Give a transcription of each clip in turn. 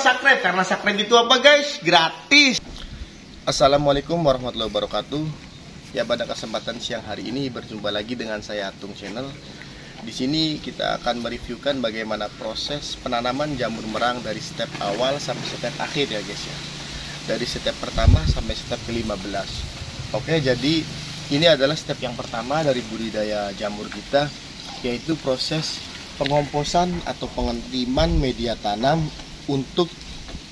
subscribe, karena subscribe itu apa guys? Gratis. Assalamualaikum warahmatullahi wabarakatuh. Ya, pada kesempatan siang hari ini berjumpa lagi dengan saya Atung Channel. Di sini kita akan mereviewkan bagaimana proses penanaman jamur merang dari step awal sampai step akhir ya guys ya. Dari step pertama sampai step ke-15. Oke, jadi ini adalah step yang pertama dari budidaya jamur kita, yaitu proses pengomposan atau pengentiman media tanam untuk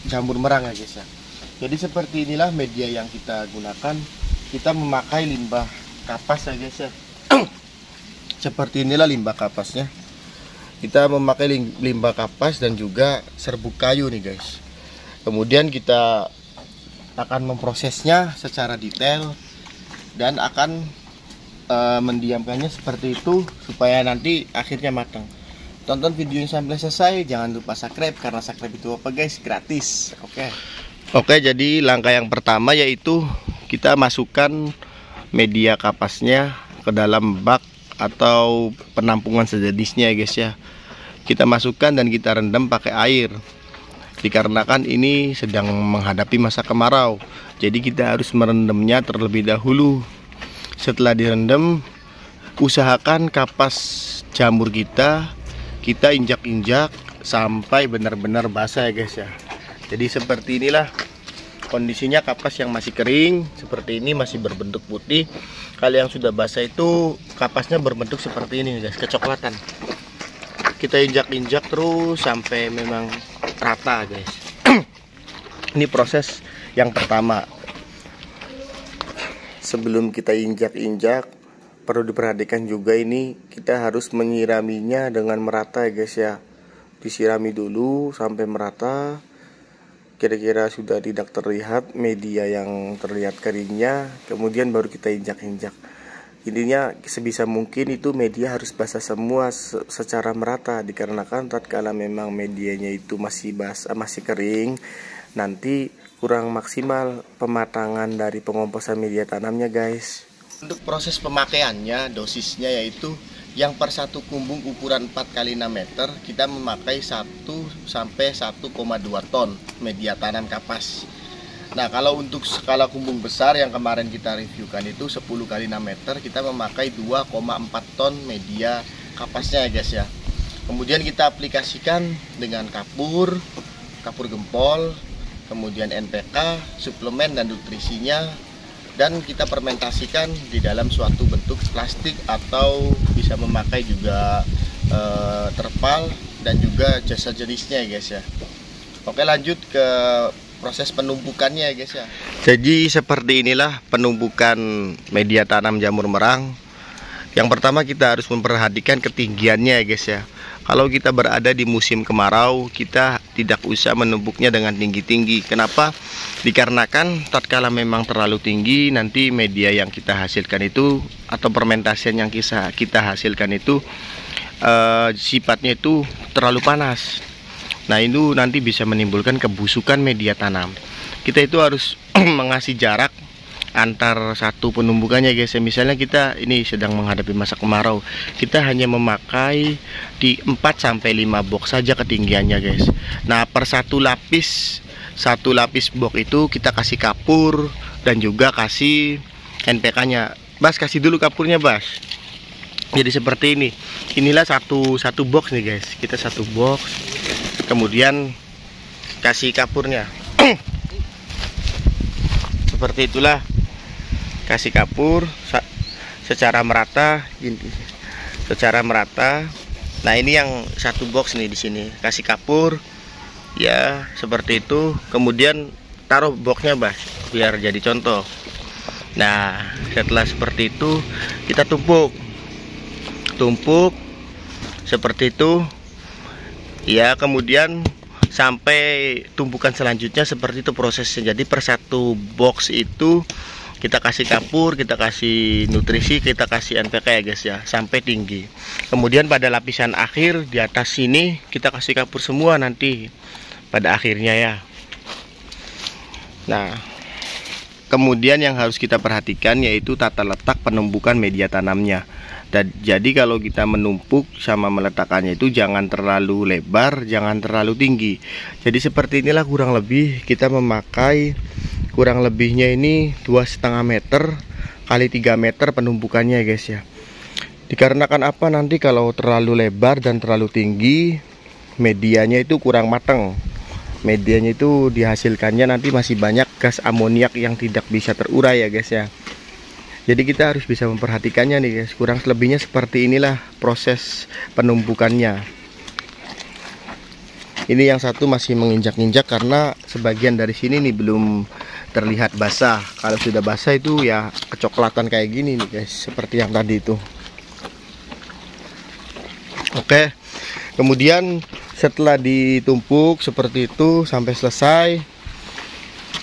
jamur merang ya guys ya. Jadi seperti inilah media yang kita gunakan. Kita memakai limbah kapas ya guys ya. Seperti inilah limbah kapasnya. Kita memakai limbah kapas dan juga serbuk kayu nih guys. Kemudian kita akan memprosesnya secara detail dan akan mendiamkannya seperti itu supaya nanti akhirnya matang. Tonton videonya sampai selesai, jangan lupa subscribe, karena subscribe itu apa guys? Gratis. Oke, jadi langkah yang pertama yaitu kita masukkan media kapasnya ke dalam bak atau penampungan sejenisnya ya guys ya. Kita masukkan dan kita rendam pakai air, dikarenakan ini sedang menghadapi masa kemarau. Jadi kita harus merendamnya terlebih dahulu. Setelah direndam, usahakan kapas jamur kita injak-injak sampai benar-benar basah ya guys ya. Jadi seperti inilah kondisinya kapas yang masih kering seperti ini, masih berbentuk putih. Kalau yang sudah basah itu kapasnya berbentuk seperti ini guys, kecoklatan. Kita injak-injak terus sampai memang rata guys. Ini proses yang pertama. Sebelum kita injak-injak, perlu diperhatikan juga ini kita harus menyiraminya dengan merata ya guys ya. Disirami dulu sampai merata. Kira-kira sudah tidak terlihat media yang terlihat keringnya, kemudian baru kita injak-injak. Intinya sebisa mungkin itu media harus basah semua secara merata, dikarenakan tatkala memang medianya itu masih basah, masih kering, nanti kurang maksimal pematangan dari pengomposan media tanamnya guys. Untuk proses pemakaiannya, dosisnya yaitu yang per satu kumbung ukuran 4 x 6 meter kita memakai 1 sampai 1,2 ton media tanam kapas. Nah, kalau untuk skala kumbung besar yang kemarin kita reviewkan itu 10 x 6 meter kita memakai 2,4 ton media kapasnya ya guys ya. Kemudian kita aplikasikan dengan kapur gempol, kemudian NPK, suplemen dan nutrisinya, dan kita fermentasikan di dalam suatu bentuk plastik atau bisa memakai juga terpal dan juga jasa jenisnya ya guys ya. Oke, lanjut ke proses penumpukannya ya guys ya. Jadi seperti inilah penumpukan media tanam jamur merang. Yang pertama kita harus memperhatikan ketinggiannya ya guys ya. Kalau kita berada di musim kemarau, kita tidak usah menumpuknya dengan tinggi-tinggi. Kenapa? Dikarenakan tatkala memang terlalu tinggi, nanti media yang kita hasilkan itu atau fermentasian yang kita hasilkan itu sifatnya itu terlalu panas. Nah, itu nanti bisa menimbulkan kebusukan media tanam. Kita itu harus mengasih jarak antar satu penumpukannya guys ya. Misalnya kita ini sedang menghadapi masa kemarau, kita hanya memakai di 4 sampai 5 box saja ketinggiannya guys. Nah, per satu lapis box itu kita kasih kapur dan juga kasih NPK nya. Bas, kasih dulu kapurnya Bas. Jadi seperti ini. Inilah satu box nih guys. Kita satu box, kemudian kasih kapurnya. Seperti itulah. Kasih kapur secara merata, Nah, ini yang satu box nih di sini. Kasih kapur ya seperti itu. Kemudian taruh boxnya Bas, biar jadi contoh. Nah, setelah seperti itu kita tumpuk seperti itu ya. Kemudian sampai tumpukan selanjutnya seperti itu prosesnya. Jadi per satu box itu kita kasih kapur, kita kasih nutrisi, kita kasih NPK ya guys ya, sampai tinggi. Kemudian pada lapisan akhir di atas sini kita kasih kapur semua nanti pada akhirnya ya. Nah, kemudian yang harus kita perhatikan yaitu tata letak penumpukan media tanamnya. Dan jadi kalau kita menumpuk sama meletakkannya itu jangan terlalu lebar, jangan terlalu tinggi. Jadi seperti inilah kurang lebih kita memakai, kurang lebihnya ini 2,5 meter kali 3 meter penumpukannya guys ya. Dikarenakan apa, nanti kalau terlalu lebar dan terlalu tinggi medianya itu kurang matang. Medianya itu dihasilkannya nanti masih banyak gas amoniak yang tidak bisa terurai ya guys ya. Jadi kita harus bisa memperhatikannya nih guys. Kurang lebihnya seperti inilah proses penumpukannya. Ini yang satu masih menginjak-injak karena sebagian dari sini nih belum terlihat basah. Kalau sudah basah itu ya kecoklatan kayak gini nih guys, seperti yang tadi itu. Oke. Kemudian setelah ditumpuk seperti itu sampai selesai,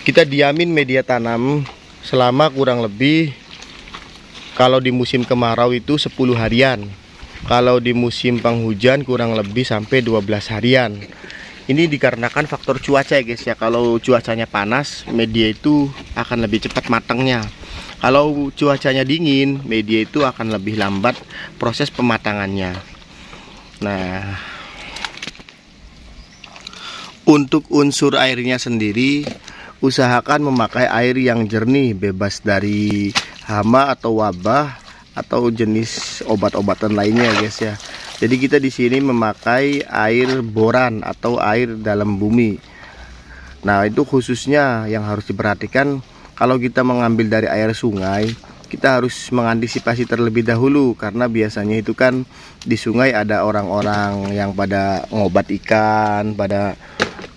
kita diamin media tanam selama kurang lebih, kalau di musim kemarau itu 10 harian. Kalau di musim penghujan kurang lebih sampai 12 harian. Ini dikarenakan faktor cuaca ya guys ya. Kalau cuacanya panas, media itu akan lebih cepat matangnya. Kalau cuacanya dingin, media itu akan lebih lambat proses pematangannya. Nah, untuk unsur airnya sendiri, usahakan memakai air yang jernih, bebas dari hama atau wabah atau jenis obat-obatan lainnya guys ya. Jadi kita di sini memakai air boran atau air dalam bumi. Nah, itu khususnya yang harus diperhatikan. Kalau kita mengambil dari air sungai, kita harus mengantisipasi terlebih dahulu, karena biasanya itu kan di sungai ada orang-orang yang pada ngobat ikan, pada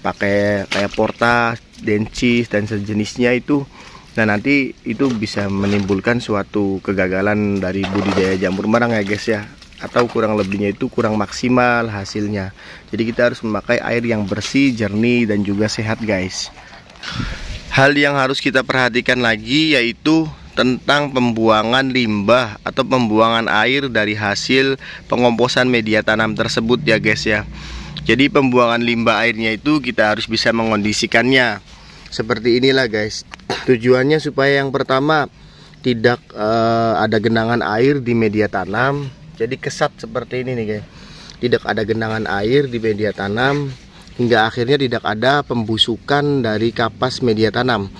pakai kayak portas, dencis dan sejenisnya itu. Nah, nanti itu bisa menimbulkan suatu kegagalan dari budidaya jamur merang ya guys ya. Atau kurang lebihnya itu kurang maksimal hasilnya. Jadi kita harus memakai air yang bersih, jernih dan juga sehat guys. Hal yang harus kita perhatikan lagi yaitu tentang pembuangan limbah atau pembuangan air dari hasil pengomposan media tanam tersebut ya guys ya. Jadi pembuangan limbah airnya itu kita harus bisa mengondisikannya seperti inilah guys. Tujuannya supaya yang pertama tidak ada genangan air di media tanam. Jadi kesat seperti ini nih guys. Tidak ada genangan air di media tanam, hingga akhirnya tidak ada pembusukan dari kapas media tanam.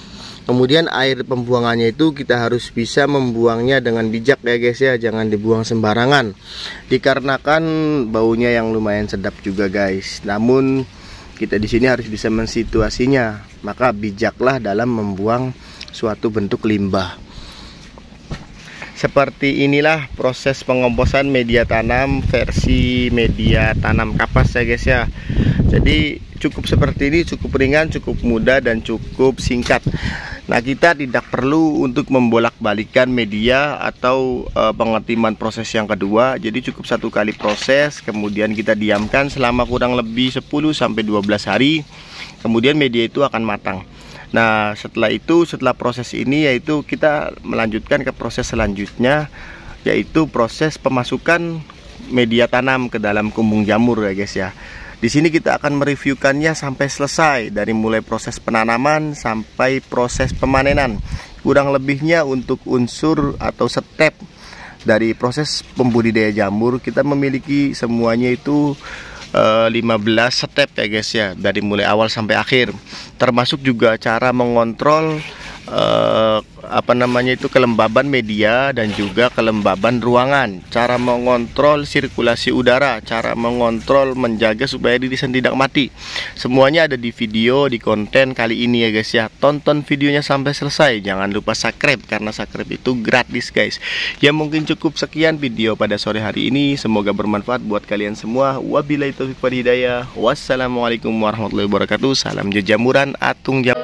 Kemudian air pembuangannya itu kita harus bisa membuangnya dengan bijak ya guys ya, jangan dibuang sembarangan. Dikarenakan baunya yang lumayan sedap juga guys. Namun kita di sini harus bisa mensituasinya, maka bijaklah dalam membuang suatu bentuk limbah. Seperti inilah proses pengomposan media tanam versi media tanam kapas ya guys ya. Jadi cukup seperti ini, cukup ringan, cukup mudah dan cukup singkat. Nah, kita tidak perlu untuk membolak-balikan media atau pengetiman proses yang kedua. Jadi cukup satu kali proses, kemudian kita diamkan selama kurang lebih 10-12 hari. Kemudian media itu akan matang. Nah, setelah itu, setelah proses ini yaitu kita melanjutkan ke proses selanjutnya, yaitu proses pemasukan media tanam ke dalam kumbung jamur ya guys ya. Di sini kita akan mereviewkannya sampai selesai, dari mulai proses penanaman sampai proses pemanenan. Kurang lebihnya untuk unsur atau step dari proses pembudidaya jamur kita memiliki semuanya itu 15 step ya guys ya, dari mulai awal sampai akhir. Termasuk juga cara mengontrol kelembaban media dan juga kelembaban ruangan, cara mengontrol sirkulasi udara, cara mengontrol menjaga supaya irisan tidak mati. Semuanya ada di video, di konten kali ini ya guys ya. Tonton videonya sampai selesai, jangan lupa subscribe karena subscribe itu gratis guys. Ya, mungkin cukup sekian video pada sore hari ini, semoga bermanfaat buat kalian semua. Wabillahi taufiq wal hidayah. Wassalamualaikum warahmatullahi wabarakatuh. Salam jamuran, atung jamur.